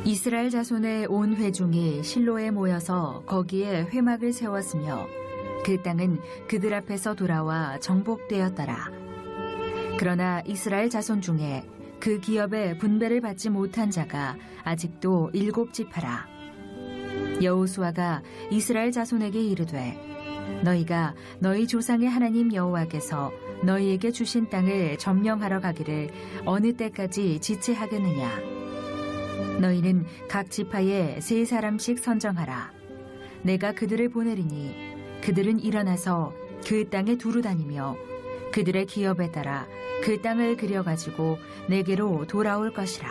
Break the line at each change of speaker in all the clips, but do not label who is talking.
이스라엘 자손의 온 회중이 실로에 모여서 거기에 회막을 세웠으며 그 땅은 그들 앞에서 돌아와 정복되었더라. 그러나 이스라엘 자손 중에 그 기업의 분배를 받지 못한 자가 아직도 7지파라. 여호수아가 이스라엘 자손에게 이르되 너희가 너희 조상의 하나님 여호와께서 너희에게 주신 땅을 점령하러 가기를 어느 때까지 지체하겠느냐. 너희는 각 지파에 3사람씩 선정하라. 내가 그들을 보내리니 그들은 일어나서 그 땅에 두루 다니며 그들의 기업에 따라 그 땅을 그려가지고 내게로 돌아올 것이라.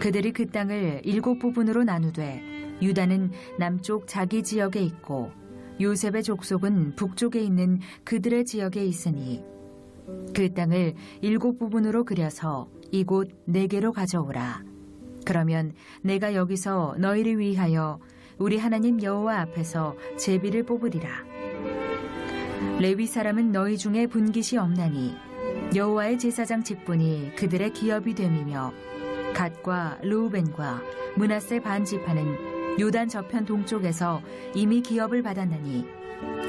그들이 그 땅을 7부분으로 나누되 유다는 남쪽 자기 지역에 있고 요셉의 족속은 북쪽에 있는 그들의 지역에 있으니 그 땅을 7부분으로 그려서 이곳 내게로 가져오라. 그러면 내가 여기서 너희를 위하여 우리 하나님 여호와 앞에서 제비를 뽑으리라. 레위 사람은 너희 중에 분깃이 없나니 여호와의 제사장 직분이 그들의 기업이 됨이며 갓과 르우벤과 므낫세 반 지파는 요단 저편 동쪽에서 이미 기업을 받았나니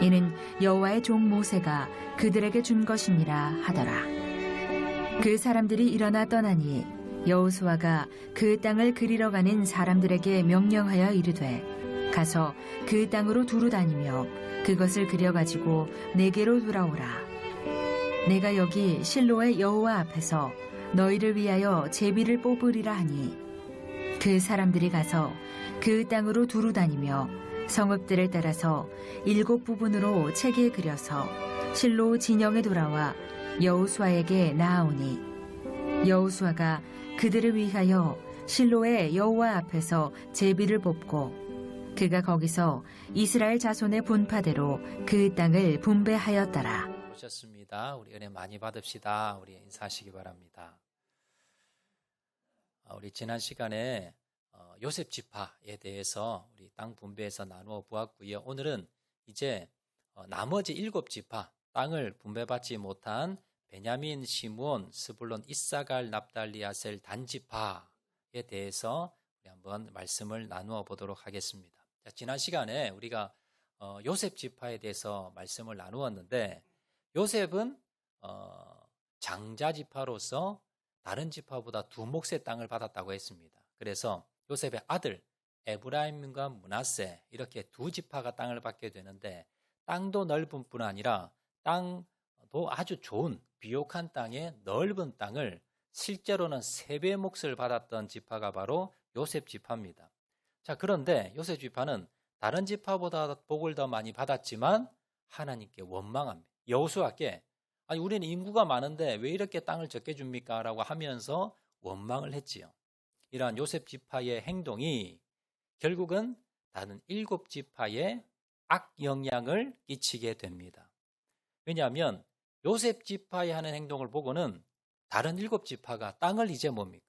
이는 여호와의 종 모세가 그들에게 준 것이니라 하더라. 그 사람들이 일어나 떠나니 여호수아가 그 땅을 그리러 가는 사람들에게 명령하여 이르되 가서 그 땅으로 두루 다니며 그것을 그려가지고 내게로 돌아오라. 내가 여기 실로의 여호와 앞에서 너희를 위하여 제비를 뽑으리라 하니 그 사람들이 가서 그 땅으로 두루 다니며 성읍들을 따라서 7부분으로 책에 그려서 실로 진영에 돌아와 여호수아에게 나아오니 여호수아가 그들을 위하여 실로의 여호와 앞에서 제비를 뽑고 그가 거기서 이스라엘 자손의 분파대로 그 땅을 분배하였더라.
오셨습니다. 우리 은혜 많이 받읍시다. 우리 인사하시기 바랍니다. 우리 지난 시간에 요셉 지파에 대해서 우리 땅 분배해서 나누어 보았고요. 오늘은 이제 나머지 7지파 땅을 분배받지 못한 베냐민, 시므온, 스불론, 이사갈, 납달리, 아셀, 단지파에 대해서 우리 한번 말씀을 나누어 보도록 하겠습니다. 자, 지난 시간에 우리가 요셉 지파에 대해서 말씀을 나누었는데 요셉은 장자 지파로서 다른 지파보다 2몫의 땅을 받았다고 했습니다. 그래서 요셉의 아들 에브라임과 므낫세 이렇게 2지파가 땅을 받게 되는데 땅도 넓은 뿐 아니라 땅도 아주 좋은 비옥한 땅에 넓은 땅을 실제로는 3배 몫을 받았던 지파가 바로 요셉 지파입니다. 자, 그런데 요셉 지파는 다른 지파보다 복을 더 많이 받았지만 하나님께 원망합니다. 여호수아께 아니 우리는 인구가 많은데 왜 이렇게 땅을 적게 줍니까? 라고 하면서 원망을 했지요. 이러한 요셉 지파의 행동이 결국은 다른 7지파에 악영향을 끼치게 됩니다. 왜냐하면 요셉 지파의 하는 행동을 보고는 다른 7지파가 땅을 이제 뭡니까?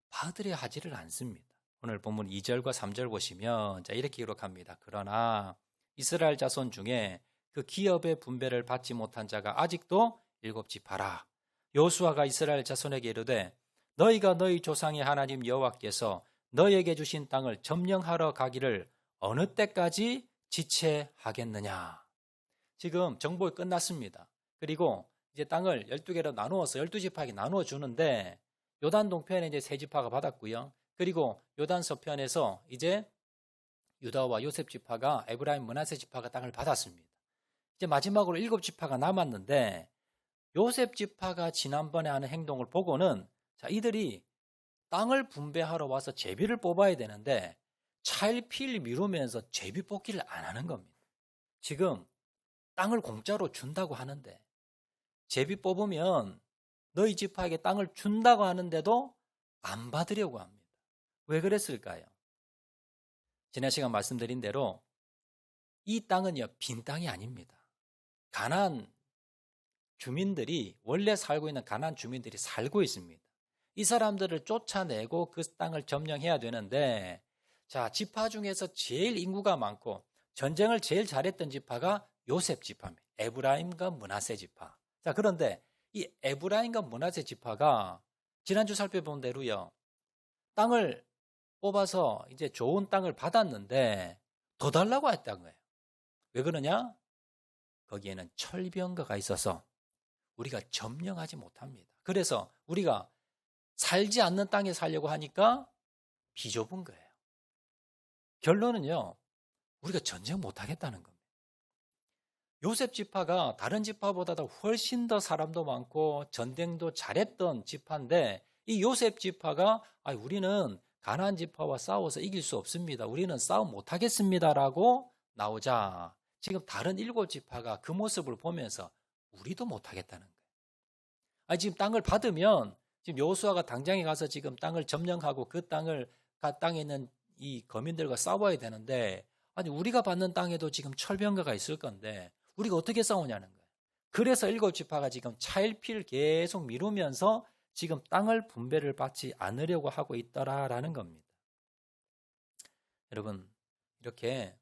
받으려 하지를 않습니다. 오늘 본문 2절과 3절 보시면 자 이렇게 기록합니다. 그러나 이스라엘 자손 중에 그 기업의 분배를 받지 못한 자가 아직도 7지파라. 여호수아가 이스라엘 자손에게 이르되 너희가 너희 조상의 하나님 여호와께서 너희에게 주신 땅을 점령하러 가기를 어느 때까지 지체하겠느냐. 지금 정복이 끝났습니다. 그리고 이제 땅을 12개로 나누어서 12지파에게 나누어 주는데 요단 동편에 이제 3지파가 받았고요. 그리고 요단 서편에서 이제 유다와 요셉 지파가 에브라임 므낫세 지파가 땅을 받았습니다. 이제 마지막으로 7지파가 남았는데 요셉 지파가 지난번에 하는 행동을 보고는 자 이들이 땅을 분배하러 와서 제비를 뽑아야 되는데 차일피일 미루면서 제비 뽑기를 안 하는 겁니다. 지금 땅을 공짜로 준다고 하는데 제비 뽑으면 너희 지파에게 땅을 준다고 하는데도 안 받으려고 합니다. 왜 그랬을까요? 지난 시간 말씀드린 대로 이 땅은요 빈 땅이 아닙니다. 가나안 주민들이 원래 살고 있는 가나안 주민들이 살고 있습니다. 이 사람들을 쫓아내고 그 땅을 점령해야 되는데 자 지파 중에서 제일 인구가 많고 전쟁을 제일 잘했던 지파가 요셉 지파입니다. 에브라임과 므낫세 지파. 자 그런데 이 에브라임과 므낫세 지파가 지난주 살펴본 대로요 땅을 뽑아서 이제 좋은 땅을 받았는데 더 달라고 했다는 거예요. 왜 그러냐? 거기에는 철병거가 있어서 우리가 점령하지 못합니다. 그래서 우리가 살지 않는 땅에 살려고 하니까 비좁은 거예요. 결론은요, 우리가 전쟁 못하겠다는 겁니다. 요셉 지파가 다른 지파보다도 훨씬 더 사람도 많고 전쟁도 잘했던 지파인데 이 요셉 지파가 우리는 가나안 지파와 싸워서 이길 수 없습니다. 우리는 싸움 못하겠습니다라고 나오자 지금 다른 7지파가 그 모습을 보면서 우리도 못하겠다는 거예요. 지금 땅을 받으면 지금 여호수아가 당장에 가서 지금 땅을 점령하고 그 땅에 있는 이 거민들과 싸워야 되는데 우리가 받는 땅에도 지금 철병거가 있을 건데 우리가 어떻게 싸우냐는 거예요. 그래서 7지파가 지금 차일피일 계속 미루면서 지금 땅을 분배를 받지 않으려고 하고 있더라라는 겁니다. 여러분, 이렇게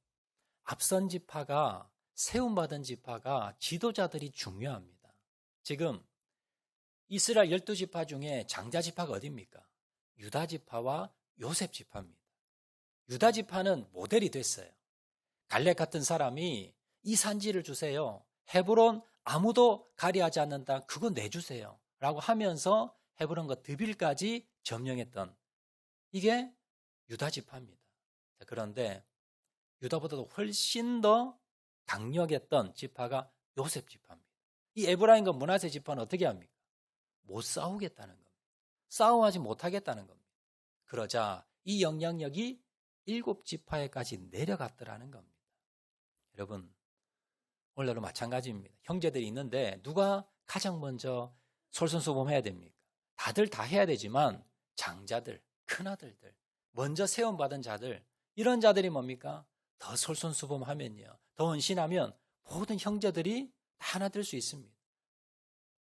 앞선 지파가 세움받은 지파가 지도자들이 중요합니다. 지금 이스라엘 12지파 중에 장자 지파가 어디입니까? 유다 지파와 요셉 지파입니다. 유다 지파는 모델이 됐어요. 갈렙 같은 사람이 이 산지를 주세요. 헤브론 아무도 가리하지 않는 땅 그거 내주세요. 라고 하면서 헤브론과 드빌까지 점령했던 이게 유다 지파입니다. 그런데 유다보다도 훨씬 더 강력했던 지파가 요셉 지파입니다. 이 에브라임과 므낫세 지파는 어떻게 합니까? 못 싸우겠다는 겁니다. 싸움하지 못하겠다는 겁니다. 그러자 이 영향력이 7지파에까지 내려갔더라는 겁니다. 여러분, 오늘도 마찬가지입니다. 형제들이 있는데 누가 가장 먼저 솔선수범해야 됩니까? 다들 다 해야 되지만 장자들, 큰아들들, 먼저 세움받은 자들, 이런 자들이 뭡니까? 더 솔선수범하면요, 더 헌신하면 모든 형제들이 다 하나 될 수 있습니다.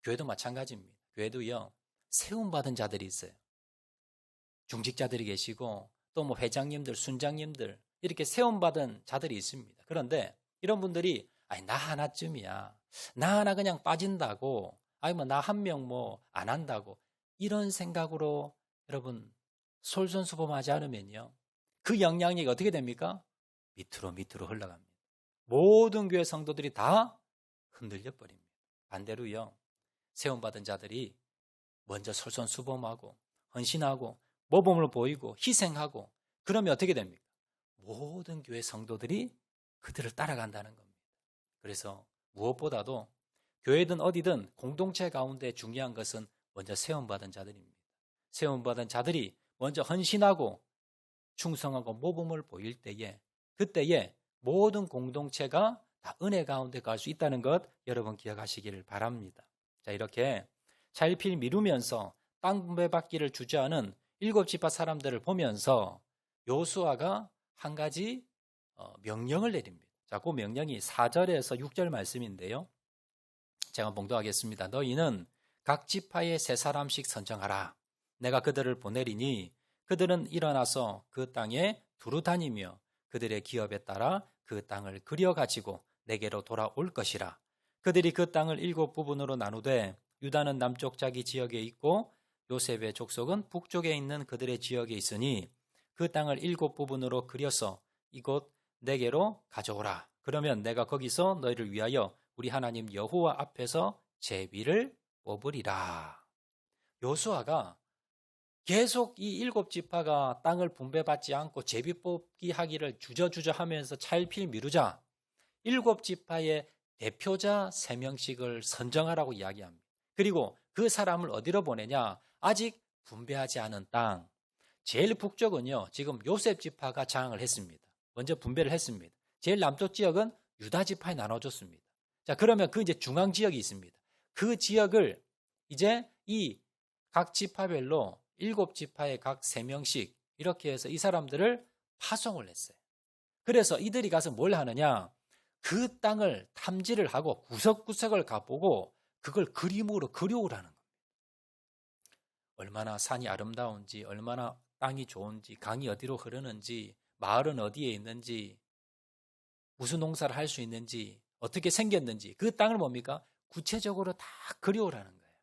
교회도 마찬가지입니다. 교회도요, 세움받은 자들이 있어요. 중직자들이 계시고 또 뭐 회장님들, 순장님들 이렇게 세움받은 자들이 있습니다. 그런데 이런 분들이 나 하나쯤이야, 나 하나 그냥 빠진다고, 뭐 나 한 명 뭐 안 한다고 이런 생각으로 여러분 솔선수범하지 않으면요, 그 영향력이 어떻게 됩니까? 밑으로 흘러갑니다. 모든 교회 성도들이 다 흔들려 버립니다. 반대로요, 세움받은 자들이 먼저 솔선수범하고 헌신하고 모범을 보이고 희생하고 그러면 어떻게 됩니까? 모든 교회 성도들이 그들을 따라간다는 겁니다. 그래서 무엇보다도 교회든 어디든 공동체 가운데 중요한 것은 먼저 세움받은 자들입니다. 세움받은 자들이 먼저 헌신하고 충성하고 모범을 보일 때에, 그때에 모든 공동체가 다 은혜 가운데 갈 수 있다는 것 여러분 기억하시기를 바랍니다. 자, 이렇게 차일피일 미루면서 땅 분배받기를 주저하는 7지파 사람들을 보면서 여호수아가 한 가지 명령을 내립니다. 자, 그 명령이 4절에서 6절 말씀인데요. 제가 봉독하겠습니다. 너희는 각 지파에 3사람씩 선정하라. 내가 그들을 보내리니 그들은 일어나서 그 땅에 두루 다니며 그들의 기업에 따라 그 땅을 그려가지고 내게로 돌아올 것이라. 그들이 그 땅을 7부분으로 나누되 유다는 남쪽 자기 지역에 있고 요셉의 족속은 북쪽에 있는 그들의 지역에 있으니 그 땅을 7부분으로 그려서 이곳 내게로 가져오라. 그러면 내가 거기서 너희를 위하여 우리 하나님 여호와 앞에서 제비를 뽑으리라. 여호수아가 계속 이 7지파가 땅을 분배받지 않고 제비 뽑기 하기를 주저주저 하면서 차일피일 미루자 7지파의 대표자 3명씩을 선정하라고 이야기합니다. 그리고 그 사람을 어디로 보내냐? 아직 분배하지 않은 땅, 제일 북쪽은요, 지금 요셉 지파가 장악을 했습니다. 먼저 분배를 했습니다. 제일 남쪽 지역은 유다 지파에 나눠줬습니다. 자, 그러면 그 이제 중앙 지역이 있습니다. 그 지역을 이제 이 각 지파별로 7지파에 각 3명씩 이렇게 해서 이 사람들을 파송을 했어요. 그래서 이들이 가서 뭘 하느냐? 그 땅을 탐지를 하고 구석구석을 가보고 그걸 그림으로 그려오라는 겁니다. 얼마나 산이 아름다운지, 얼마나 땅이 좋은지, 강이 어디로 흐르는지, 마을은 어디에 있는지, 무슨 농사를 할 수 있는지, 어떻게 생겼는지 그 땅을 뭡니까? 구체적으로 다 그려오라는 거예요.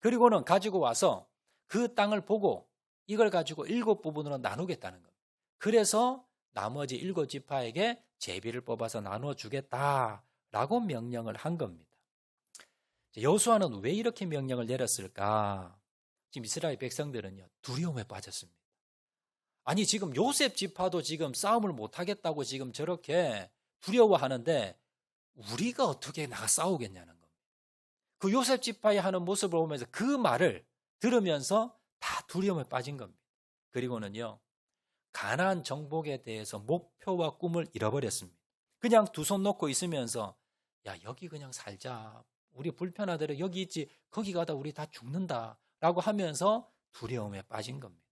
그리고는 가지고 와서 그 땅을 보고 이걸 가지고 7부분으로 나누겠다는 겁니다. 그래서 나머지 7지파에게 제비를 뽑아서 나눠주겠다라고 명령을 한 겁니다. 여호수아는 왜 이렇게 명령을 내렸을까? 지금 이스라엘 백성들은요, 두려움에 빠졌습니다. 아니, 지금 요셉 지파도 지금 싸움을 못하겠다고 지금 저렇게 두려워하는데 우리가 어떻게 나가 싸우겠냐는 겁니다. 그 요셉 지파의 하는 모습을 보면서 그 말을 들으면서 다 두려움에 빠진 겁니다. 그리고는요, 가나안 정복에 대해서 목표와 꿈을 잃어버렸습니다. 그냥 두 손 놓고 있으면서 야, 여기 그냥 살자. 우리 불편하더라도 여기 있지. 거기 가다 우리 다 죽는다. 라고 하면서 두려움에 빠진 겁니다.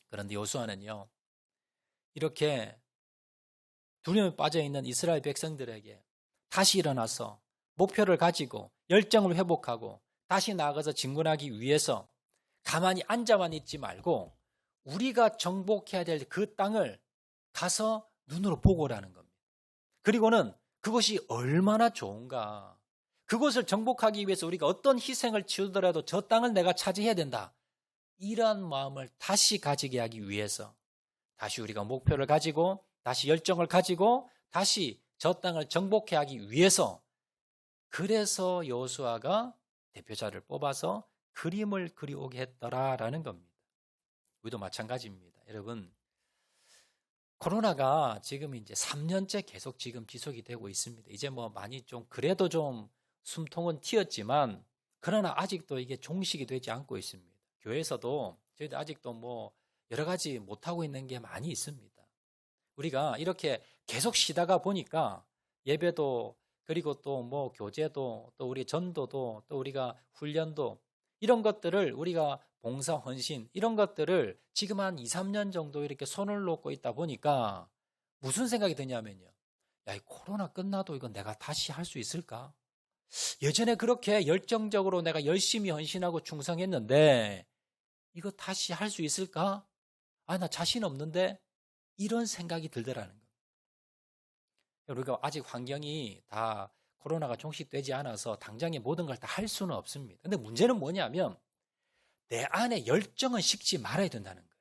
그런데 여호수아는요, 이렇게 두려움에 빠져있는 이스라엘 백성들에게 다시 일어나서 목표를 가지고 열정을 회복하고 다시 나아가서 진군하기 위해서 가만히 앉아만 있지 말고 우리가 정복해야 될 그 땅을 가서 눈으로 보고 오라는 겁니다. 그리고는 그것이 얼마나 좋은가. 그것을 정복하기 위해서 우리가 어떤 희생을 치르더라도 저 땅을 내가 차지해야 된다. 이러한 마음을 다시 가지게 하기 위해서 다시 우리가 목표를 가지고 다시 열정을 가지고 다시 저 땅을 정복해 하기 위해서 그래서 여호수아가 대표자를 뽑아서 그림을 그리오게 했더라라는 겁니다. 우리도 마찬가지입니다. 여러분, 코로나가 지금 이제 3년째 계속 지금 지속이 되고 있습니다. 이제 뭐 많이 좀 그래도 좀 숨통은 튀었지만 그러나 아직도 이게 종식이 되지 않고 있습니다. 교회에서도 저희도 아직도 뭐 여러 가지 못하고 있는 게 많이 있습니다. 우리가 이렇게 계속 쉬다가 보니까 예배도 그리고 또 뭐 교제도 또 우리 전도도 또 우리가 훈련도 이런 것들을 우리가 봉사 헌신 이런 것들을 지금 한 2, 3년 정도 이렇게 손을 놓고 있다 보니까 무슨 생각이 드냐면요. 야, 이 코로나 끝나도 이건 내가 다시 할 수 있을까? 예전에 그렇게 열정적으로 내가 열심히 헌신하고 충성했는데 이거 다시 할 수 있을까? 아, 나 자신 없는데 이런 생각이 들더라는 거예요. 우리가 아직 환경이 다 코로나가 종식되지 않아서 당장에 모든 걸 다 할 수는 없습니다. 근데 문제는 뭐냐면 내 안에 열정은 식지 말아야 된다는 거예요.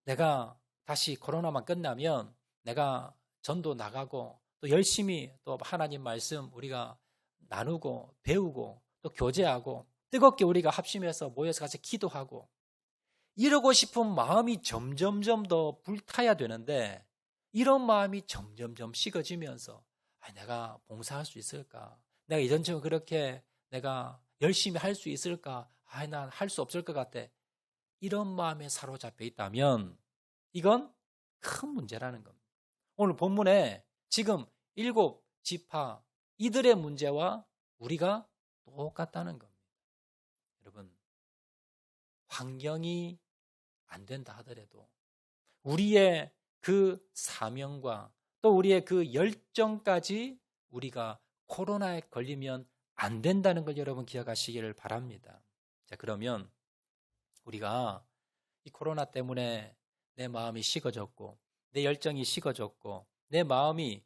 내가 다시 코로나만 끝나면 내가 전도 나가고 또 열심히 또 하나님 말씀 우리가 나누고 배우고 또 교제하고 뜨겁게 우리가 합심해서 모여서 같이 기도하고 이러고 싶은 마음이 점점점 더 불타야 되는데 이런 마음이 점점점 식어지면서 내가 봉사할 수 있을까? 내가 이전처럼 그렇게 내가 열심히 할 수 있을까? 난 할 수 없을 것 같아. 이런 마음에 사로잡혀 있다면 이건 큰 문제라는 겁니다. 오늘 본문에 지금 7지파 이들의 문제와 우리가 똑같다는 겁니다. 여러분, 환경이 안 된다 하더라도 우리의 그 사명과 또 우리의 그 열정까지 우리가 코로나에 걸리면 안 된다는 걸 여러분 기억하시기를 바랍니다. 자, 그러면 우리가 이 코로나 때문에 내 마음이 식어졌고 내 열정이 식어졌고 내 마음이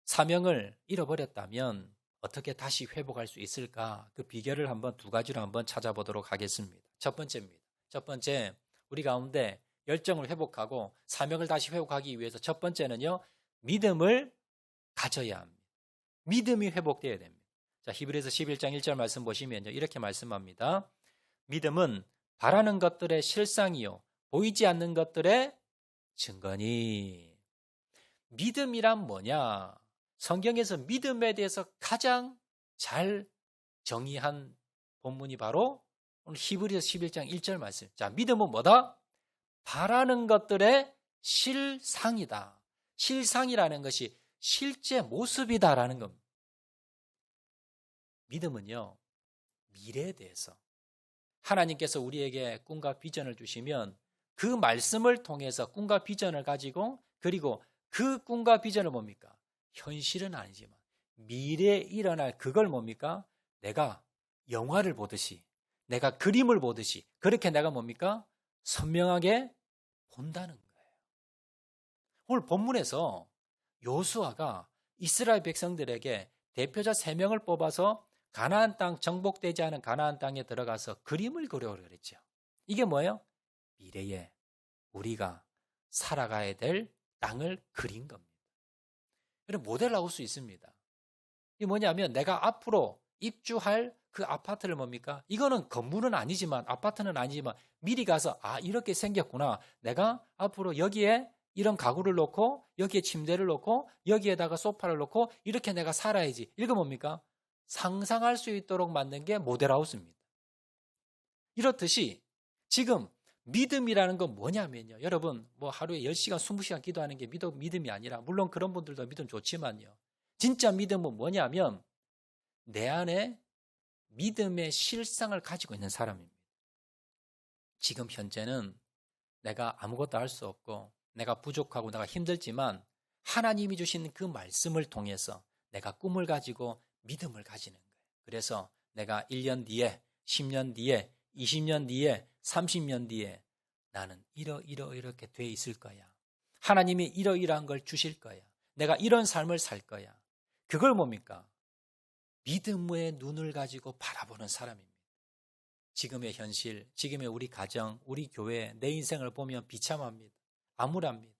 사명을 잃어버렸다면 어떻게 다시 회복할 수 있을까? 그 비결을 한번 두 가지로 한번 찾아보도록 하겠습니다. 첫 번째입니다. 첫 번째, 우리 가운데 열정을 회복하고 사명을 다시 회복하기 위해서 첫 번째는요, 믿음을 가져야 합니다. 믿음이 회복되어야 됩니다. 자, 히브리서 11장 1절 말씀 보시면요, 이렇게 말씀합니다. 믿음은 바라는 것들의 실상이요 보이지 않는 것들의 증거니. 믿음이란 뭐냐? 성경에서 믿음에 대해서 가장 잘 정의한 본문이 바로 오늘 히브리서 11장 1절 말씀. 자, 믿음은 뭐다? 바라는 것들의 실상이다. 실상이라는 것이 실제 모습이다라는 겁니다. 믿음은요, 미래에 대해서 하나님께서 우리에게 꿈과 비전을 주시면 그 말씀을 통해서 꿈과 비전을 가지고 그리고 그 꿈과 비전을 뭡니까? 현실은 아니지만 미래에 일어날 그걸 뭡니까? 내가 영화를 보듯이 내가 그림을 보듯이 그렇게 내가 뭡니까? 선명하게 본다는 거예요. 오늘 본문에서 여호수아가 이스라엘 백성들에게 대표자 3명을 뽑아서 가나안 땅 정복되지 않은 가나안 땅에 들어가서 그림을 그려오라 그랬죠. 이게 뭐예요? 미래에 우리가 살아가야 될 땅을 그린 겁니다. 이런 모델 나올 수 있습니다. 이게 뭐냐면 내가 앞으로 입주할 그 아파트를 뭡니까? 이거는 건물은 아니지만 아파트는 아니지만 미리 가서 이렇게 생겼구나. 내가 앞으로 여기에 이런 가구를 놓고 여기에 침대를 놓고 여기에다가 소파를 놓고 이렇게 내가 살아야지. 이거 뭡니까? 상상할 수 있도록 만든 게 모델하우스입니다. 이렇듯이 지금 믿음이라는 건 뭐냐면요. 여러분 뭐 하루에 10시간 20시간 기도하는 게 믿음이 아니라 물론 그런 분들도 믿음 좋지만요. 진짜 믿음은 뭐냐면 내 안에 믿음의 실상을 가지고 있는 사람입니다. 지금 현재는 내가 아무것도 할 수 없고 내가 부족하고 내가 힘들지만 하나님이 주신 그 말씀을 통해서 내가 꿈을 가지고 믿음을 가지는 거예요. 그래서 내가 1년 뒤에 10년 뒤에 20년 뒤에 30년 뒤에 나는 이렇게 돼 있을 거야. 하나님이 이러이러한 걸 주실 거야. 내가 이런 삶을 살 거야. 그걸 뭡니까? 믿음의 눈을 가지고 바라보는 사람입니다. 지금의 현실, 지금의 우리 가정, 우리 교회, 내 인생을 보면 비참합니다. 암울합니다.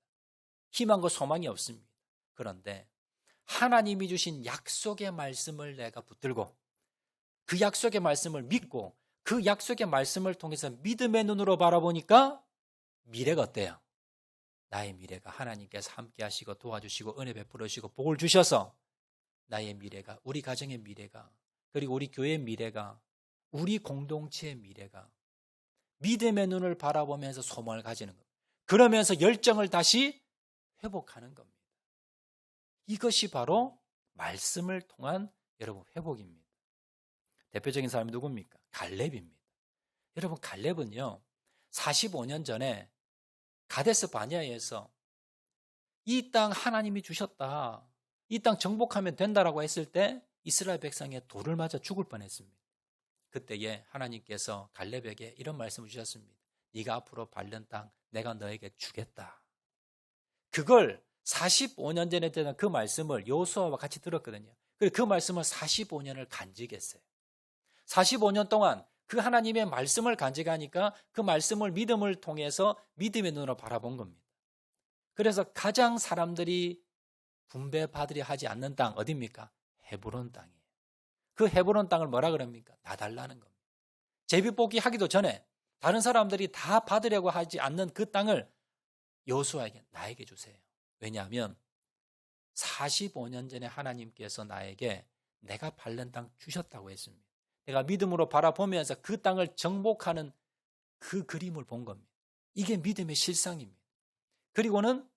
희망과 소망이 없습니다. 그런데 하나님이 주신 약속의 말씀을 내가 붙들고 그 약속의 말씀을 믿고 그 약속의 말씀을 통해서 믿음의 눈으로 바라보니까 미래가 어때요? 나의 미래가 하나님께서 함께 하시고 도와주시고 은혜 베풀으시고 복을 주셔서 나의 미래가, 우리 가정의 미래가, 그리고 우리 교회의 미래가, 우리 공동체의 미래가 믿음의 눈을 바라보면서 소망을 가지는 겁니다. 그러면서 열정을 다시 회복하는 겁니다. 이것이 바로 말씀을 통한 여러분 회복입니다. 대표적인 사람이 누굽니까? 갈렙입니다. 여러분 갈렙은요 45년 전에 가데스 바네아에서 이 땅 하나님이 주셨다. 이 땅 정복하면 된다라고 했을 때 이스라엘 백성의 돌을 맞아 죽을 뻔했습니다. 그때에 하나님께서 갈렙에게 이런 말씀을 주셨습니다. 네가 앞으로 밟는 땅 내가 너에게 주겠다. 그걸 45년 전에 되는 그 말씀을 여호수아와 같이 들었거든요. 그 말씀을 45년을 간직했어요. 45년 동안 그 하나님의 말씀을 간직하니까 그 말씀을 믿음을 통해서 믿음의 눈으로 바라본 겁니다. 그래서 가장 사람들이 분배받으려 하지 않는 땅 어디입니까? 헤브론 땅이에요. 그 헤브론 땅을 뭐라 그럽니까? 나달라는 겁니다. 제비뽑기 하기도 전에 다른 사람들이 다 받으려고 하지 않는 그 땅을 여호수아에게 나에게 주세요. 왜냐하면 45년 전에 하나님께서 나에게 내가 밟는 땅 주셨다고 했습니다. 내가 믿음으로 바라보면서 그 땅을 정복하는 그 그림을 본 겁니다. 이게 믿음의 실상입니다. 그리고는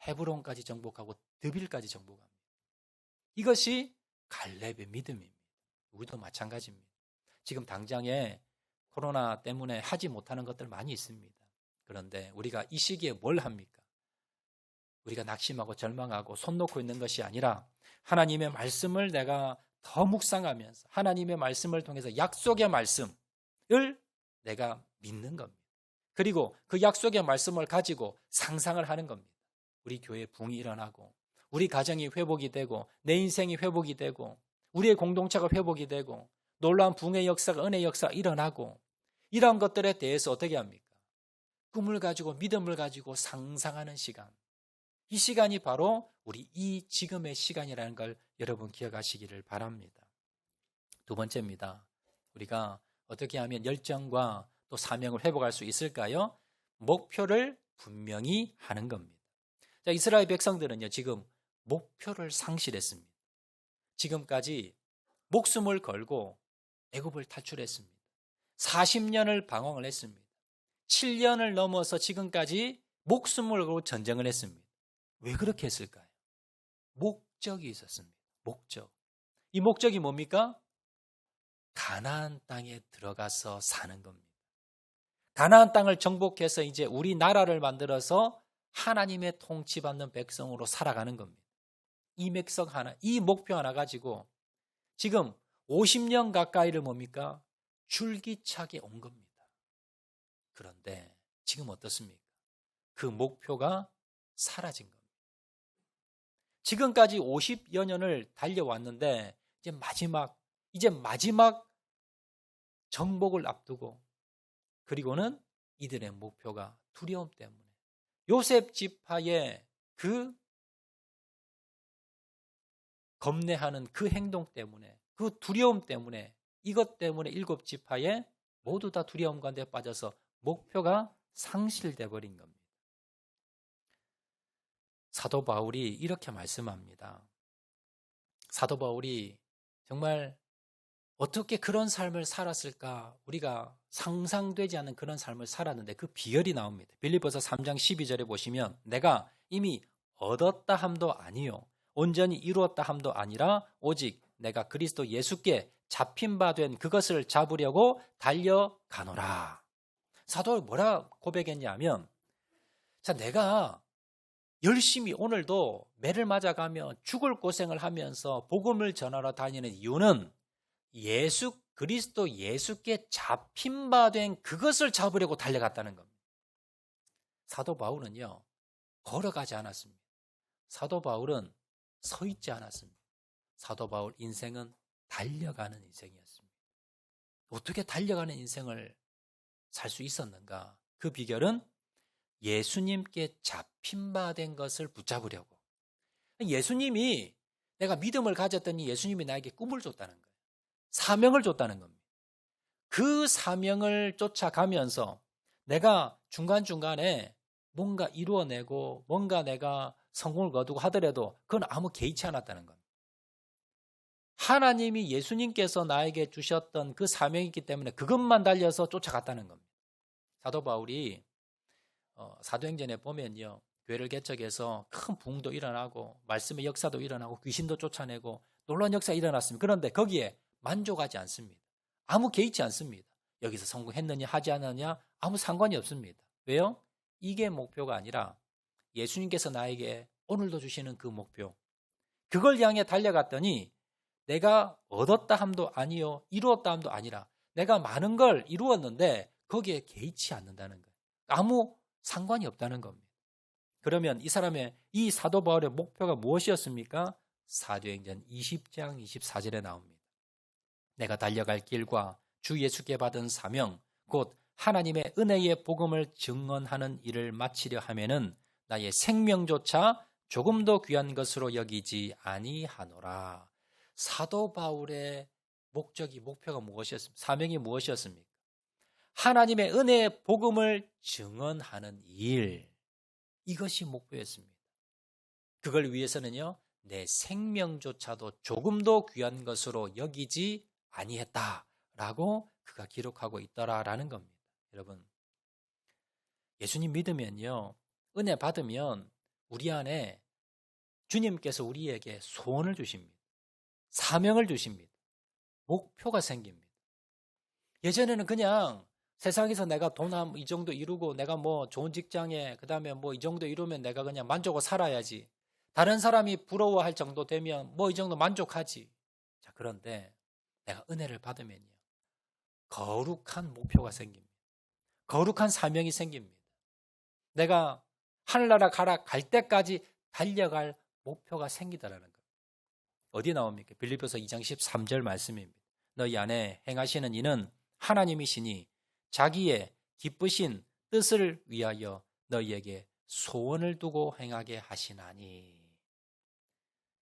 헤브론까지 정복하고 드빌까지 정복합니다. 이것이 갈렙의 믿음입니다. 우리도 마찬가지입니다. 지금 당장에 코로나 때문에 하지 못하는 것들 많이 있습니다. 그런데 우리가 이 시기에 뭘 합니까? 우리가 낙심하고 절망하고 손 놓고 있는 것이 아니라 하나님의 말씀을 내가 더 묵상하면서 하나님의 말씀을 통해서 약속의 말씀을 내가 믿는 겁니다. 그리고 그 약속의 말씀을 가지고 상상을 하는 겁니다. 우리 교회에 붕이 일어나고 우리 가정이 회복이 되고 내 인생이 회복이 되고 우리의 공동체가 회복이 되고 놀라운 붕의 역사가 은혜의 역사가 일어나고 이런 것들에 대해서 어떻게 합니까? 꿈을 가지고 믿음을 가지고 상상하는 시간. 이 시간이 바로 우리 이 지금의 시간이라는 걸 여러분 기억하시기를 바랍니다. 두 번째입니다. 우리가 어떻게 하면 열정과 또 사명을 회복할 수 있을까요? 목표를 분명히 하는 겁니다. 자, 이스라엘 백성들은요, 지금 목표를 상실했습니다. 지금까지 목숨을 걸고 애굽을 탈출했습니다. 40년을 방황을 했습니다. 7년을 넘어서 지금까지 목숨을 걸고 전쟁을 했습니다. 왜 그렇게 했을까요? 목적이 있었습니다. 목적. 이 목적이 뭡니까? 가나안 땅에 들어가서 사는 겁니다. 가나안 땅을 정복해서 이제 우리 나라를 만들어서 하나님의 통치받는 백성으로 살아가는 겁니다. 이 맥석 하나, 이 목표 하나 가지고 지금 50년 가까이를 뭡니까? 줄기차게 온 겁니다. 그런데 지금 어떻습니까? 그 목표가 사라진 겁니다. 지금까지 50여 년을 달려왔는데 이제 마지막 정복을 앞두고 그리고는 이들의 목표가 두려움 때문에 요셉 지파의 그 겁내하는 그 행동 때문에, 그 두려움 때문에, 이것 때문에 7지파에 모두 다 두려움 가운데 빠져서 목표가 상실돼 버린 겁니다. 사도 바울이 이렇게 말씀합니다. 사도 바울이 정말 어떻게 그런 삶을 살았을까? 우리가 상상되지 않는 그런 삶을 살았는데 그 비결이 나옵니다. 빌립보서 3장 12절에 보시면 내가 이미 얻었다 함도 아니요 온전히 이루었다 함도 아니라 오직 내가 그리스도 예수께 잡힌 바 된 그것을 잡으려고 달려가노라. 사도 뭐라 고백했냐면, 자, 내가 열심히 오늘도 매를 맞아가며 죽을 고생을 하면서 복음을 전하러 다니는 이유는 예수 그리스도 예수께 잡힌 바 된 그것을 잡으려고 달려갔다는 겁니다. 사도 바울은요, 걸어가지 않았습니다. 사도 바울은 서 있지 않았습니다. 사도 바울 인생은 달려가는 인생이었습니다. 어떻게 달려가는 인생을 살 수 있었는가? 그 비결은 예수님께 잡힌 바 된 것을 붙잡으려고. 예수님이, 내가 믿음을 가졌더니 예수님이 나에게 꿈을 줬다는 거예요. 사명을 줬다는 겁니다. 그 사명을 쫓아가면서 내가 중간중간에 뭔가 이루어내고 뭔가 내가 성공을 거두고 하더라도 그건 아무 개의치 않았다는 겁니다. 하나님이 예수님께서 나에게 주셨던 그 사명이기 때문에 그것만 달려서 쫓아갔다는 겁니다. 사도 바울이 사도행전에 보면요, 교회를 개척해서 큰 부흥도 일어나고 말씀의 역사도 일어나고 귀신도 쫓아내고 놀라운 역사가 일어났습니다. 그런데 거기에 만족하지 않습니다. 아무 개의치 않습니다. 여기서 성공했느냐 하지 않느냐 아무 상관이 없습니다. 왜요? 이게 목표가 아니라 예수님께서 나에게 오늘도 주시는 그 목표, 그걸 향해 달려갔더니 내가 얻었다 함도 아니요 이루었다 함도 아니라 내가 많은 걸 이루었는데 거기에 개의치 않는다는 거예요. 아무 상관이 없다는 겁니다. 그러면 이 사람의, 이 사도 바울의 목표가 무엇이었습니까? 사도행전 20장 24절에 나옵니다. 내가 달려갈 길과 주 예수께 받은 사명 곧 하나님의 은혜의 복음을 증언하는 일을 마치려 하면은 나의 생명조차 조금 더 귀한 것으로 여기지 아니하노라. 사도 바울의 목표가 무엇이었습니까? 사명이 무엇이었습니까? 하나님의 은혜의 복음을 증언하는 일, 이것이 목표였습니다. 그걸 위해서는요, 내 생명조차도 조금 더 귀한 것으로 여기지 아니했다라고 그가 기록하고 있더라라는 겁니다. 여러분, 예수님 믿으면요, 은혜 받으면 우리 안에 주님께서 우리에게 소원을 주십니다. 사명을 주십니다. 목표가 생깁니다. 예전에는 그냥 세상에서 내가 돈 이 정도 이루고 내가 뭐 좋은 직장에 그다음에 뭐 이 정도 이루면 내가 그냥 만족하고 살아야지. 다른 사람이 부러워할 정도 되면 뭐 이 정도 만족하지. 자, 그런데 내가 은혜를 받으면요, 거룩한 목표가 생깁니다. 거룩한 사명이 생깁니다. 내가 하늘나라 갈 때까지 달려갈 목표가 생기다라는 것. 어디 나옵니까? 빌립보서 2장 13절 말씀입니다. 너희 안에 행하시는 이는 하나님이시니 자기의 기쁘신 뜻을 위하여 너희에게 소원을 두고 행하게 하시나니.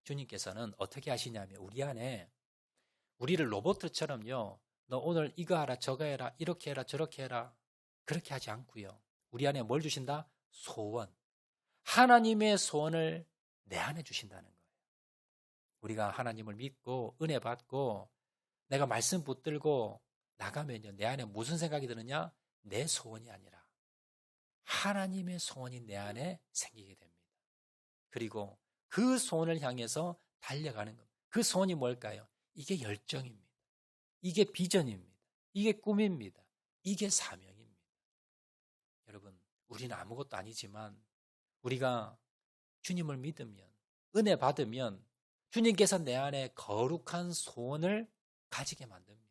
주님께서는 어떻게 하시냐면 우리 안에, 우리를 로봇처럼요, 너 오늘 이거 하라 저거 해라 이렇게 해라 저렇게 해라 그렇게 하지 않고요, 우리 안에 뭘 주신다? 소원. 하나님의 소원을 내 안에 주신다는 거예요. 우리가 하나님을 믿고 은혜 받고 내가 말씀 붙들고 나가면요, 내 안에 무슨 생각이 드느냐? 내 소원이 아니라 하나님의 소원이 내 안에 생기게 됩니다. 그리고 그 소원을 향해서 달려가는 것. 그 소원이 뭘까요? 이게 열정입니다. 이게 비전입니다. 이게 꿈입니다. 이게 사명입니다. 여러분, 우리는 아무것도 아니지만 우리가 주님을 믿으면, 은혜 받으면 주님께서 내 안에 거룩한 소원을 가지게 만듭니다.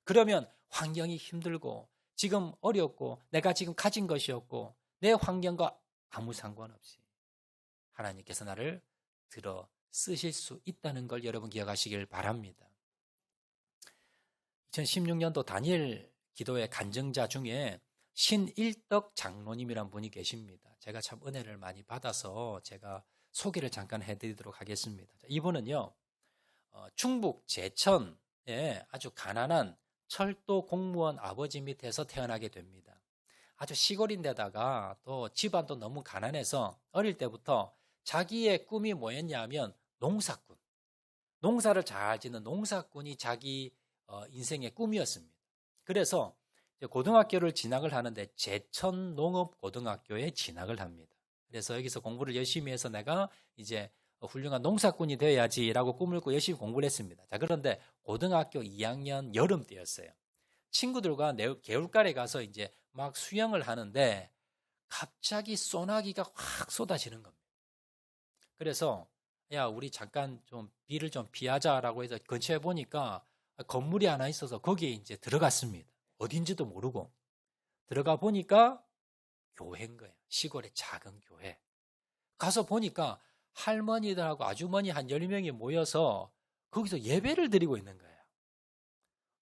그러면 환경이 힘들고 지금 어렵고 내가 지금 가진 것이 없고 내 환경과 아무 상관없이 하나님께서 나를 들어 쓰실 수 있다는 걸 여러분 기억하시길 바랍니다. 2016년도 다니엘 기도의 간증자 중에 신일덕 장로님이란 분이 계십니다. 제가 참 은혜를 많이 받아서 제가 소개를 잠깐 해드리도록 하겠습니다. 이분은요, 충북 제천에 아주 가난한 철도 공무원 아버지 밑에서 태어나게 됩니다. 아주 시골인데다가 또 집안도 너무 가난해서 어릴 때부터 자기의 꿈이 뭐였냐면 농사꾼. 농사를 잘 짓는 농사꾼이 자기 인생의 꿈이었습니다. 그래서 고등학교를 진학을 하는데 제천농업고등학교에 진학을 합니다. 그래서 여기서 공부를 열심히 해서 내가 이제 훌륭한 농사꾼이 되어야지라고 꿈을 꾸고 열심히 공부를 했습니다. 자, 그런데 고등학교 2학년 여름 때였어요. 친구들과 개울가에 가서 이제 막 수영을 하는데 갑자기 소나기가 확 쏟아지는 겁니다. 그래서 야, 우리 잠깐 좀 비를 좀 피하자라고 해서 근처에 보니까 건물이 하나 있어서 거기에 이제 들어갔습니다. 어딘지도 모르고 들어가 보니까 교회인 거예요. 시골의 작은 교회. 가서 보니까 할머니들하고 아주머니 한 10명이 모여서 거기서 예배를 드리고 있는 거예요.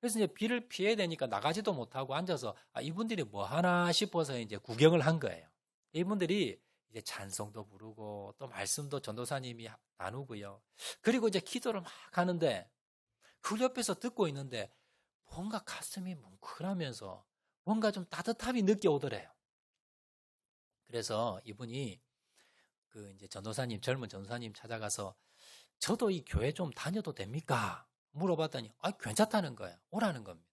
그래서 이제 비를 피해야 되니까 나가지도 못하고 앉아서 이분들이 뭐 하나 싶어서 이제 구경을 한 거예요. 이분들이 이제 찬송도 부르고 또 말씀도 전도사님이 나누고요. 그리고 이제 기도를 막 하는데 그 옆에서 듣고 있는데 뭔가 가슴이 뭉클하면서 뭔가 좀 따뜻함이 느껴오더래요. 그래서 이분이 그 이제 전도사님, 젊은 전도사님 찾아가서 저도 이 교회 좀 다녀도 됩니까? 물어봤더니 괜찮다는 거예요. 오라는 겁니다.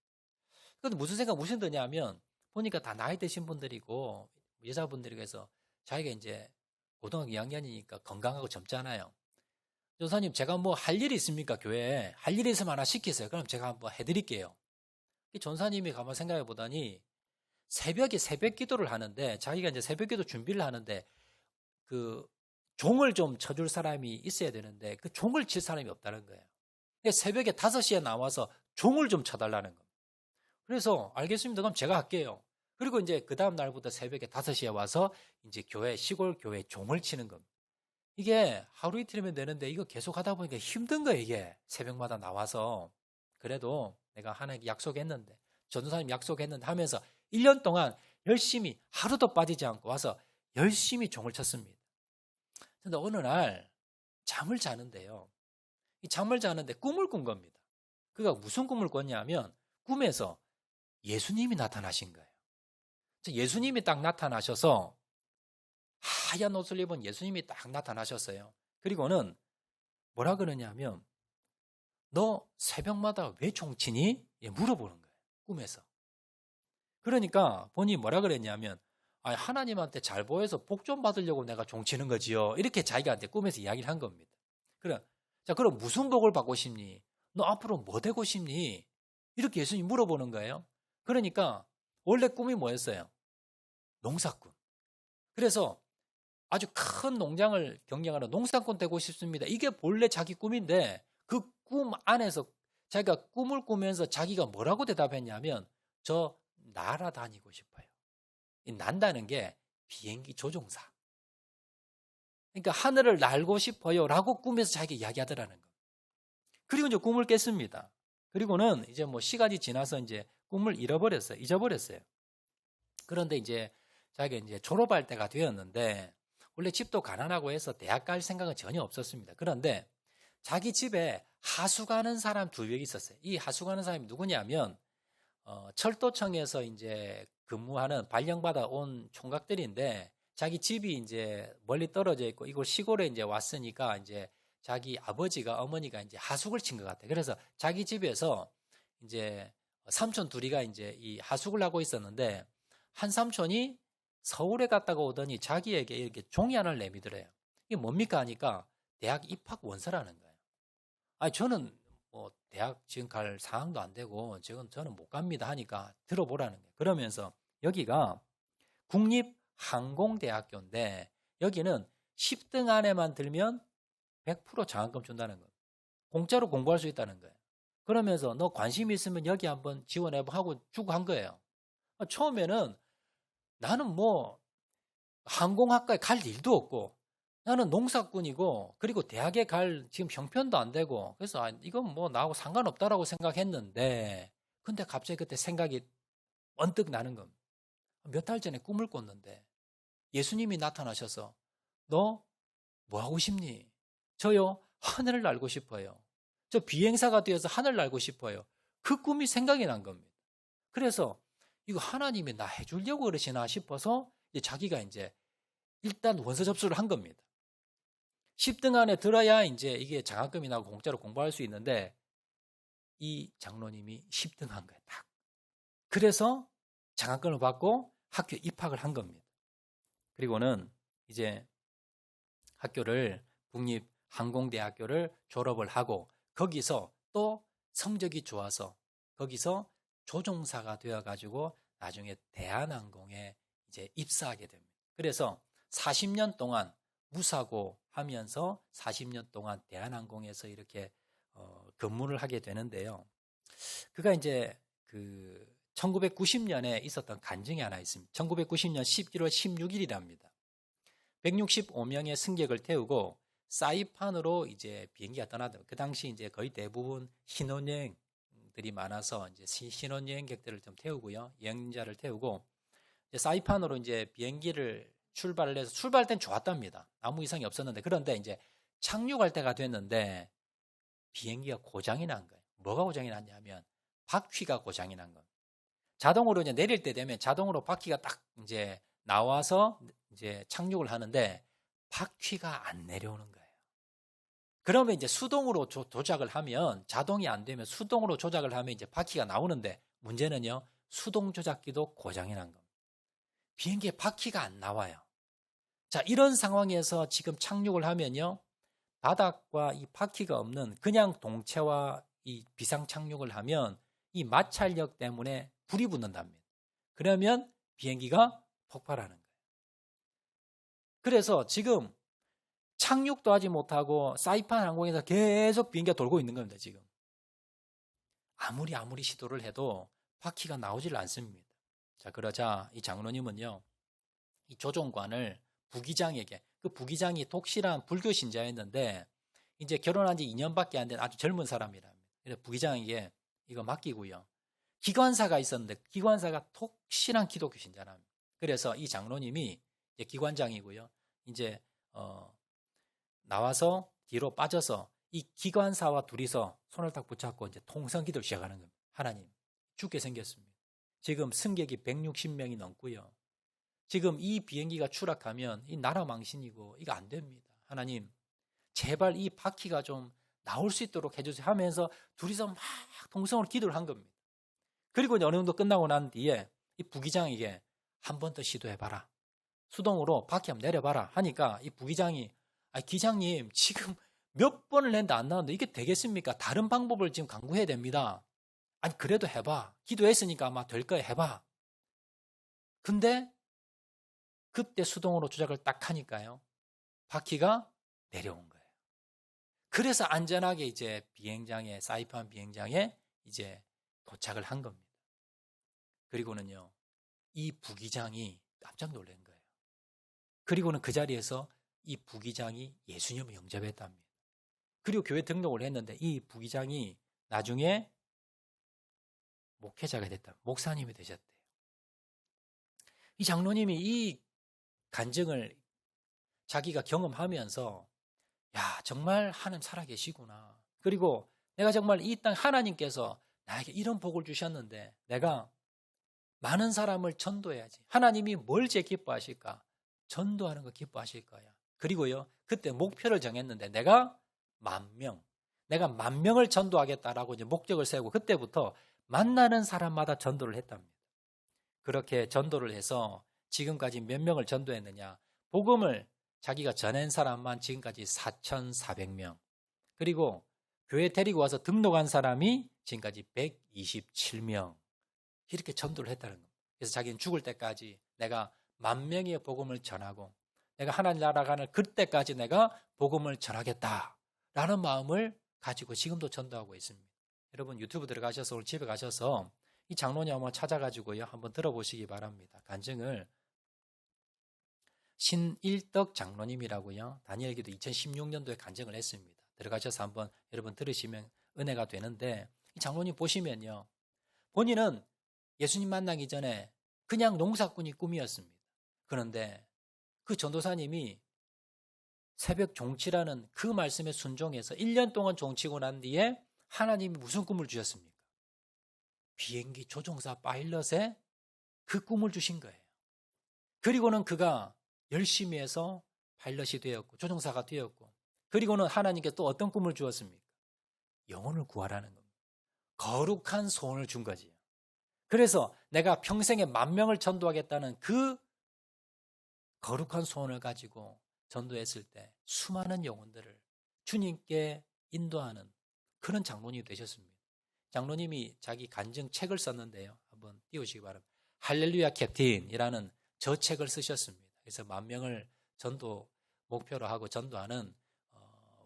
근데 무슨 드냐면 보니까 다 나이 드신 분들이고 여자분들이 해서 자기가 이제 고등학교 2학년이니까 건강하고 젊잖아요. 전도사님, 제가 뭐 할 일이 있습니까? 교회에 할 일이 있으면 하나 시키세요. 그럼 제가 한번 해드릴게요. 이 전사님이 가만 생각해 보더니 새벽에 새벽 기도를 하는데 자기가 이제 새벽 기도 준비를 하는데 그 종을 좀 쳐줄 사람이 있어야 되는데 그 종을 칠 사람이 없다는 거예요. 새벽에 5시에 나와서 종을 좀 쳐달라는 겁니다. 그래서 알겠습니다. 그럼 제가 할게요. 그리고 이제 그 다음 날부터 새벽에 5시에 와서 이제 시골 교회 종을 치는 겁니다. 이게 하루 이틀이면 되는데 이거 계속 하다 보니까 힘든 거예요, 이게. 새벽마다 나와서. 그래도 내가 하나님께 약속했는데, 전도사님 약속했는데 하면서 1년 동안 열심히 하루도 빠지지 않고 와서 열심히 종을 쳤습니다. 근데 어느 날 잠을 자는데요. 이 잠을 자는데 꿈을 꾼 겁니다. 그가 무슨 꿈을 꿨냐면 꿈에서 예수님이 나타나신 거예요. 예수님이 딱 나타나셔서 하얀 옷을 입은 예수님이 딱 나타나셨어요. 그리고는 뭐라 그러냐면 너 새벽마다 왜 종치니? 물어보는 거예요. 꿈에서. 그러니까 본인이 뭐라 그랬냐면 하나님한테 잘 보여서 복 좀 받으려고 내가 종치는 거지요. 이렇게 자기한테 꿈에서 이야기를 한 겁니다. 그럼 무슨 복을 받고 싶니? 너 앞으로 뭐 되고 싶니? 이렇게 예수님이 물어보는 거예요. 그러니까 원래 꿈이 뭐였어요? 농사꾼. 그래서 아주 큰 농장을 경영하는 농사꾼 되고 싶습니다. 이게 본래 자기 꿈인데 그 꿈 안에서 자기가 꿈을 꾸면서 자기가 뭐라고 대답했냐면 저 날아다니고 싶어요. 이 난다는 게 비행기 조종사. 그러니까 하늘을 날고 싶어요 라고 꿈에서 자기가 이야기하더라는 거. 그리고 이제 꿈을 깼습니다. 그리고는 이제 뭐 시간이 지나서 이제 꿈을 잊어버렸어요. 그런데 이제 자기가 이제 졸업할 때가 되었는데 원래 집도 가난하고 해서 대학 갈 생각은 전혀 없었습니다. 그런데 자기 집에 하수 가는 사람 2명 있었어요. 이 하수 가는 사람이 누구냐면 철도청에서 이제 근무하는 발령받아 온 총각들인데 자기 집이 이제 멀리 떨어져 있고 이걸 시골에 이제 왔으니까 이제 자기 어머니가 이제 하숙을 친 것 같아요. 그래서 자기 집에서 이제 삼촌 둘이가 이제 이 하숙을 하고 있었는데 한 삼촌이 서울에 갔다가 오더니 자기에게 이렇게 종이 하나를 내미더래요. 이게 뭡니까 하니까 대학 입학 원서라는 거예요. 저는 뭐 대학 지금 갈 상황도 안 되고 저는 못 갑니다 하니까 들어보라는 거예요. 그러면서 여기가 국립항공대학교인데 여기는 10등 안에만 들면 100% 장학금 준다는 거예요. 공짜로 공부할 수 있다는 거예요. 그러면서 너 관심 있으면 여기 한번 지원해봐 하고 주고 한 거예요. 처음에는 나는 뭐 항공학과에 갈 일도 없고 나는 농사꾼이고 그리고 대학에 갈 지금 형편도 안 되고 그래서 이건 뭐 나하고 상관없다라고 생각했는데 근데 갑자기 그때 생각이 번뜩 나는 겁니다. 몇 달 전에 꿈을 꿨는데 예수님이 나타나셔서 너 뭐 하고 싶니? 저요, 하늘을 날고 싶어요. 저 비행사가 되어서 하늘 날고 싶어요. 그 꿈이 생각이 난 겁니다. 그래서 이거 하나님이 나 해주려고 그러시나 싶어서 이제 자기가 이제 일단 원서 접수를 한 겁니다. 10등 안에 들어야 이제 이게 장학금이 나고 공짜로 공부할 수 있는데 이 장로님이 10등 한 거예요. 딱. 그래서 장학금을 받고 학교에 입학을 한 겁니다. 그리고는 이제 학교를 국립항공대학교를 졸업을 하고 거기서 또 성적이 좋아서 거기서 조종사가 되어가지고 나중에 대한항공에 이제 입사하게 됩니다. 그래서 40년 동안 무사고 하면서 40년 동안 대한항공에서 이렇게 근무를 하게 되는데요. 그가 이제 그 1990년에 있었던 간증이 하나 있습니다. 1990년 11월 16일이랍니다. 165명의 승객을 태우고 사이판으로 이제 비행기가 떠나다. 그 당시 이제 거의 대부분 신혼여행들이 많아서 이제 신혼여행객들을 좀 태우고요, 여행자를 태우고 이제 사이판으로 이제 비행기를 출발을 해서 출발할 땐 좋았답니다. 아무 이상이 없었는데 그런데 이제 착륙할 때가 됐는데 비행기가 고장이 난 거예요. 뭐가 고장이 났냐면 바퀴가 고장이 난 거예요. 자동으로 이제 내릴 때 되면 자동으로 바퀴가 딱 이제 나와서 이제 착륙을 하는데 바퀴가 안 내려오는 거예요. 그러면 이제 수동으로 조작을 하면 자동이 안 되면 수동으로 조작을 하면 이제 바퀴가 나오는데 문제는요, 수동 조작기도 고장이 난 겁니다. 비행기에 바퀴가 안 나와요. 자, 이런 상황에서 지금 착륙을 하면요, 바닥과 이 바퀴가 없는 그냥 동체와 이 비상 착륙을 하면 이 마찰력 때문에 불이 붙는답니다. 그러면 비행기가 폭발하는 거예요. 그래서 지금 착륙도 하지 못하고 사이판 항공에서 계속 비행기가 돌고 있는 겁니다. 지금 아무리 시도를 해도 바퀴가 나오질 않습니다. 자, 그러자 이 장로님은요, 이 조종관을 부기장에게, 그 부기장이 독실한 불교 신자였는데 이제 결혼한 지 2년밖에 안 된 아주 젊은 사람이랍니다. 그래서 부기장에게 이거 맡기고요, 기관사가 있었는데 기관사가 독실한 기독교 신자랍니다. 그래서 이 장로님이 이제 기관장이고요, 이제 나와서 뒤로 빠져서 이 기관사와 둘이서 손을 딱 붙잡고 이제 통성기도를 시작하는 겁니다. 하나님, 죽게 생겼습니다. 지금 승객이 160명이 넘고요. 지금 이 비행기가 추락하면 이 나라 망신이고 이거 안 됩니다. 하나님, 제발 이 바퀴가 좀 나올 수 있도록 해주세요 하면서 둘이서 막 통성으로 기도를 한 겁니다. 그리고 어느 정도 끝나고 난 뒤에 이 부기장에게 한 번 더 시도해봐라. 수동으로 바퀴 한번 내려봐라 하니까 이 부기장이, 기장님 지금 몇 번을 했는데 안 나오는데 이게 되겠습니까? 다른 방법을 지금 강구해야 됩니다. 아니 그래도 해봐. 기도했으니까 아마 될 거야, 해봐. 근데 그때 수동으로 조작을 딱 하니까요, 바퀴가 내려온 거예요. 그래서 안전하게 이제 비행장에, 사이판 비행장에 이제 도착을 한 겁니다. 그리고는요, 이 부기장이 깜짝 놀란 거예요. 그리고는 그 자리에서 이 부기장이 예수님을 영접했답니다. 그리고 교회 등록을 했는데 이 부기장이 나중에 목회자가 됐다. 목사님이 되셨대요. 이 장로님이 이 간증을 자기가 경험하면서, 야, 정말 하나님 살아계시구나. 그리고 내가 정말 이 땅 하나님께서 나에게 이런 복을 주셨는데 내가 많은 사람을 전도해야지. 하나님이 뭘 제일 기뻐하실까? 전도하는 거 기뻐하실 거야. 그리고요, 그때 목표를 정했는데 내가 10,000명을 전도하겠다라고 이제 목적을 세우고 그때부터 만나는 사람마다 전도를 했답니다. 그렇게 전도를 해서 지금까지 몇 명을 전도했느냐? 복음을 자기가 전한 사람만 지금까지 4,400명. 그리고 교회 데리고 와서 등록한 사람이 지금까지 127명. 이렇게 전도를 했다는 겁니다. 그래서 자기는 죽을 때까지 내가 10,000명의 복음을 전하고 내가 하나님 나라 가는 그때까지 내가 복음을 전하겠다라는 마음을 가지고 지금도 전도하고 있습니다. 여러분 유튜브 들어가셔서 오늘 집에 가셔서 이 장로님 한번 찾아가지고요, 한번 들어보시기 바랍니다. 간증을 신일덕 장로님이라고요, 다니엘기도 2016년도에 간증을 했습니다. 들어가셔서 한번 여러분 들으시면 은혜가 되는데, 이 장로님 보시면요, 본인은 예수님 만나기 전에 그냥 농사꾼이 꿈이었습니다. 그런데 그 전도사님이 새벽 종치라는 그 말씀에 순종해서 1년 동안 종치고 난 뒤에 하나님이 무슨 꿈을 주셨습니까? 비행기 조종사 파일럿에 그 꿈을 주신 거예요. 그리고는 그가 열심히 해서 파일럿이 되었고 조종사가 되었고, 그리고는 하나님께 또 어떤 꿈을 주었습니까? 영혼을 구하라는 겁니다. 거룩한 소원을 준 거지요. 그래서 내가 평생에 10,000명을 전도하겠다는 그 거룩한 소원을 가지고 전도했을 때 수많은 영혼들을 주님께 인도하는 그런 장로님이 되셨습니다. 장로님이 자기 간증 책을 썼는데요. 한번 띄우시기 바랍니다. 할렐루야 캡틴이라는 저 책을 쓰셨습니다. 그래서 10,000명을 전도 목표로 하고 전도하는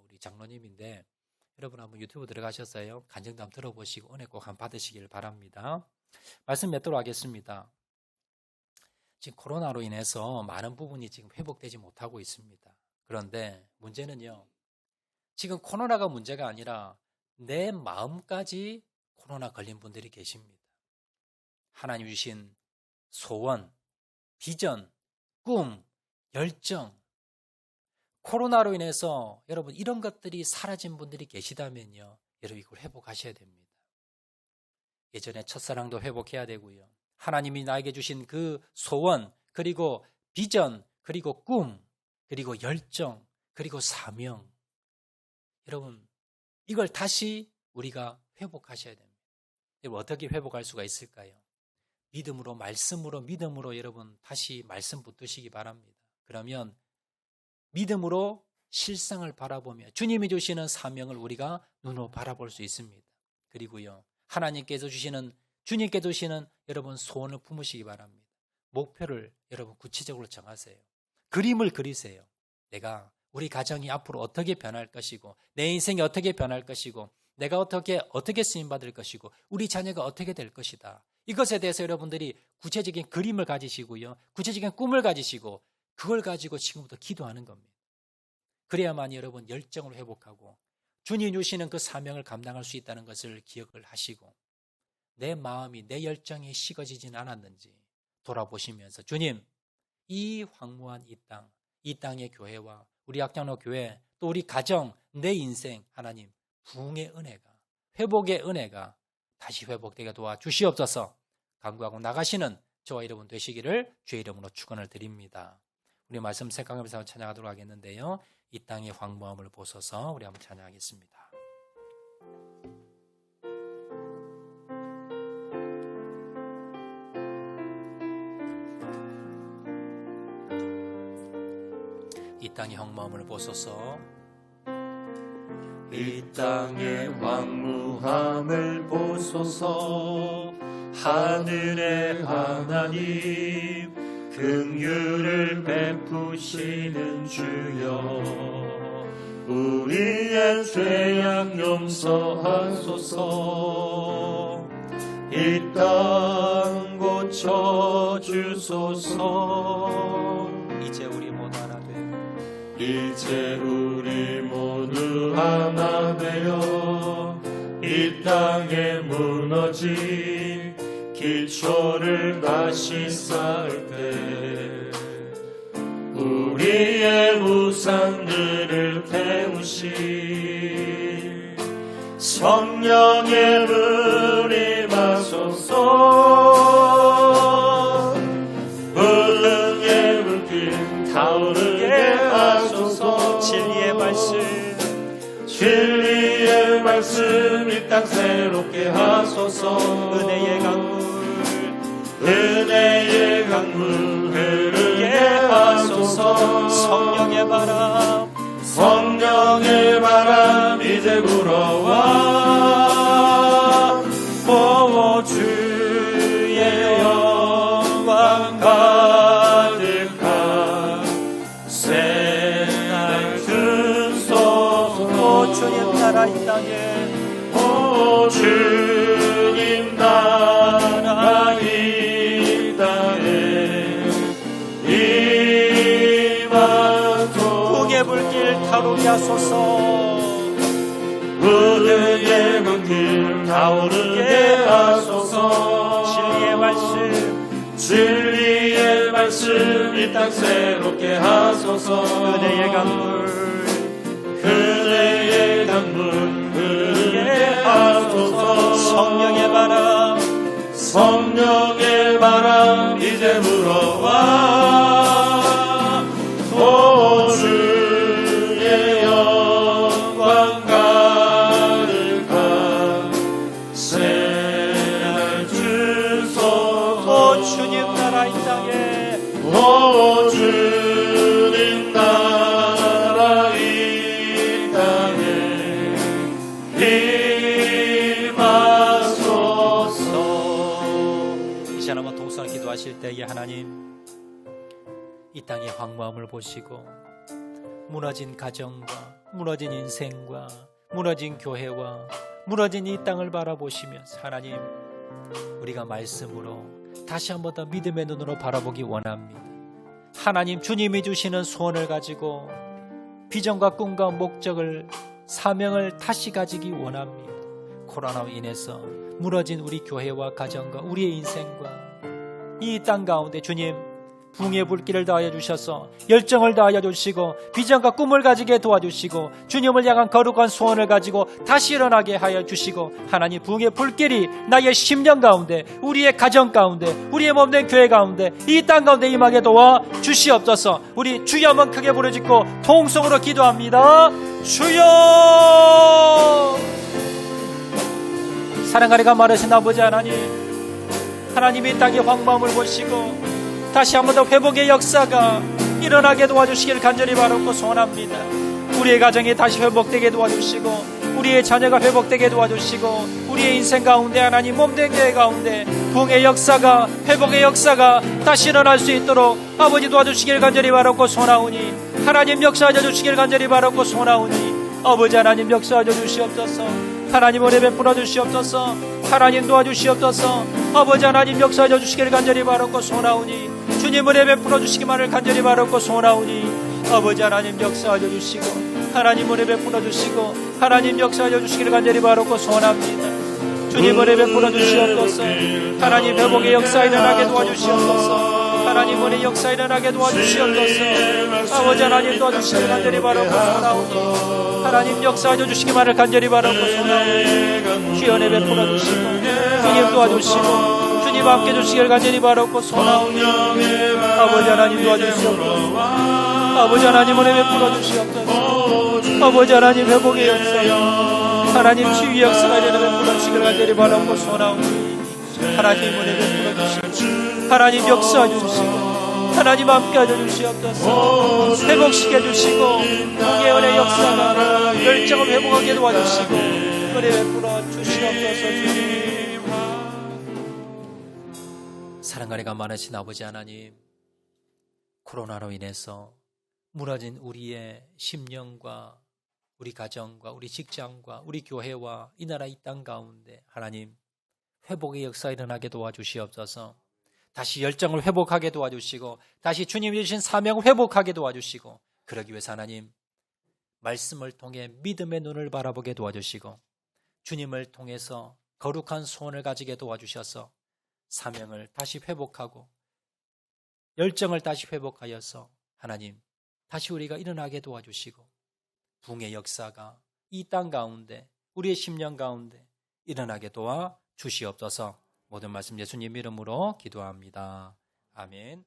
우리 장로님인데, 여러분 한번 유튜브 들어가셨어요? 간증도 한번 들어보시고 은혜 꼭 한번 받으시길 바랍니다. 말씀 맺도록 하겠습니다. 지금 코로나로 인해서 많은 부분이 지금 회복되지 못하고 있습니다. 그런데 문제는요, 지금 코로나가 문제가 아니라 내 마음까지 코로나 걸린 분들이 계십니다. 하나님 주신 소원, 비전, 꿈, 열정, 코로나로 인해서 여러분 이런 것들이 사라진 분들이 계시다면요, 여러분 이걸 회복하셔야 됩니다. 예전에 첫사랑도 회복해야 되고요, 하나님이 나에게 주신 그 소원, 그리고 비전, 그리고 꿈, 그리고 열정, 그리고 사명, 여러분 이걸 다시 우리가 회복하셔야 됩니다. 여러분 어떻게 회복할 수가 있을까요? 믿음으로, 말씀으로, 믿음으로 여러분 다시 말씀 붙드시기 바랍니다. 그러면 믿음으로 실상을 바라보며 주님이 주시는 사명을 우리가 눈으로 바라볼 수 있습니다. 그리고요, 하나님께서 주시는, 주님께 주시는 여러분 소원을 품으시기 바랍니다. 목표를 여러분 구체적으로 정하세요. 그림을 그리세요. 내가, 우리 가정이 앞으로 어떻게 변할 것이고, 내 인생이 어떻게 변할 것이고, 내가 어떻게 쓰임받을 것이고, 우리 자녀가 어떻게 될 것이다. 이것에 대해서 여러분들이 구체적인 그림을 가지시고요, 구체적인 꿈을 가지시고, 그걸 가지고 지금부터 기도하는 겁니다. 그래야만 여러분 열정을 회복하고 주님 주시는 그 사명을 감당할 수 있다는 것을 기억을 하시고, 내 마음이, 내 열정이 식어지진 않았는지 돌아보시면서, 주님, 이 황무한 이 땅의 교회와 우리 악장로 교회, 또 우리 가정, 내 인생, 하나님 부흥의 은혜가, 회복의 은혜가 다시 회복되게 도와주시옵소서. 간구하고 나가시는 저와 여러분 되시기를 주의 이름으로 축원을 드립니다. 우리 말씀 생각하면서 찬양하도록 하겠는데요, 이 땅의 황무함을 보소서, 우리 한번 찬양하겠습니다. 이 땅의 황무함을 보소서.
이 땅의 황무함을 보소서. 하늘의 하나님, 긍휼을 베푸시는 주여, 우리의 죄악 용서하소서. 이 땅 고쳐주소서.
이제 우리 모두 하나 되,
이제 우리 모두 하나 되어 이 땅에 무너진 기초를 다시 쌓을 때, 우리의 우상들을 태우시 성령의 불이 마소서. 부흥의 불길 타오르게 하소서.
진리의 말씀,
진리의 말씀 이 땅 새롭게 하소서.
은혜의 강물,
은혜의 강물 흐르게 하소서.
성령의 바람,
성령의 바람 이제 불어와. 오 주의 영광 가득한 새날 주소서.
주님 나라 이 땅에,
오 주님 나라 이 땅에 임하소서.
부흥의 불길 타오르게 하소서.
부흥의 불길 타오르게 하소서.
진리의 말씀,
진리의 말씀 이 땅 새롭게 하소서.
은혜의 강물
그대의 강물 흐르게 하소서.
성령의 바람
성령의 바람 이제 불어와 오 주의 영광 가득한 새날 주소서.
오 주님 나라 이 땅에
오 주님 나라 이 땅에 임하소서.
이 시간 한번 동성을 기도하실 때에 하나님 이 땅의 황무함을 보시고 무너진 가정과 무너진 인생과 무너진 교회와 무너진 이 땅을 바라보시면서 하나님 우리가 말씀으로 다시 한번 더 믿음의 눈으로 바라보기 원합니다. 하나님 주님이 주시는 소원을 가지고 비전과 꿈과 목적을 사명을 다시 가지기 원합니다. 코로나로 인해서 무너진 우리 교회와 가정과 우리의 인생과 이 땅 가운데 주님 부흥의 불길을 다하여 주셔서 열정을 다하여 주시고 비전과 꿈을 가지게 도와주시고 주님을 향한 거룩한 소원을 가지고 다시 일어나게 하여 주시고 하나님 부흥의 불길이 나의 심령 가운데 우리의 가정 가운데 우리의 몸된 교회 가운데 이 땅 가운데 임하게 도와 주시옵소서. 우리 주여 한번 크게 부르짖고 통성으로 기도합니다. 주여. 사랑하리가 말하신 아버지 하나님, 하나님이 땅의 황무함을 보시고 다시 한 번 더 회복의 역사가 일어나게 도와주시길 간절히 바라고 소원합니다. 우리의 가정이 다시 회복되게 도와주시고 우리의 자녀가 회복되게 도와주시고 우리의 인생 가운데 하나님 몸된 교회 가운데 부흥의 역사가 회복의 역사가 다시 일어날 수 있도록 아버지 도와주시길 간절히 바라고 소원하오니 하나님 역사하여 주시길 간절히 바라고 소원하오니 아버지 하나님 역사하여 주시옵소서. 하나님 은혜 베풀어 주시옵소서. 하나님 도와주시옵소서. 아버지 하나님 역사하여 주시길 간절히 바라고 소원하오니 주님 은혜 베풀어 주시기만을 간절히 바라고 소원하오니 아버지 하나님 역사하여 주시고 하나님 은혜 베풀어 주시고 하나님 역사하여 주시기를 간절히 바라고 소원합니다. 주님 은혜 베풀어 주시옵소서. 하나님 회복의 역사 일어나게 도와주시옵소서. 하나님 은혜 역사 일어나게 도와주시옵소서. 아버지 하나님 도와주시기를 간절히 바라고 소원하오니 하나님 역사하여 주시기만을 간절히 바라고 소원하오니 주여 은혜 베풀어 주시고 주님 도와주시고 주님 함께 주시기를 간절히 바라고 소원하오니 아버지 하나님 도와주시옵소서. 아버지 하나님 은혜 베풀어 주시옵소서. 아버지 하나님 회복의 역사 하나님 치유의 역사가 일어나 베풀어 주시기를 간절히 바라고 소원하오니 하나님 은혜 베풀어 주시고 하나님 역사하여 주시고 하나님 함께하여 주시옵소서. 회복시켜 주시고 부흥의 은혜 역사가 열정을 회복하게 도와주시고 은혜 베풀어 주시옵소서. 주님 사랑하리가 많으신 아버지 하나님, 코로나로 인해서 무너진 우리의 심령과 우리 가정과 우리 직장과 우리 교회와 이 나라 이 땅 가운데 하나님 회복의 역사 일어나게 도와주시옵소서. 다시 열정을 회복하게 도와주시고 다시 주님이 주신 사명을 회복하게 도와주시고 그러기 위해서 하나님 말씀을 통해 믿음의 눈을 바라보게 도와주시고 주님을 통해서 거룩한 소원을 가지게 도와주셔서 사명을 다시 회복하고 열정을 다시 회복하여서 하나님 다시 우리가 일어나게 도와주시고 부흥의 역사가 이 땅 가운데 우리의 심령 가운데 일어나게 도와주시옵소서. 모든 말씀 예수님 이름으로 기도합니다. 아멘.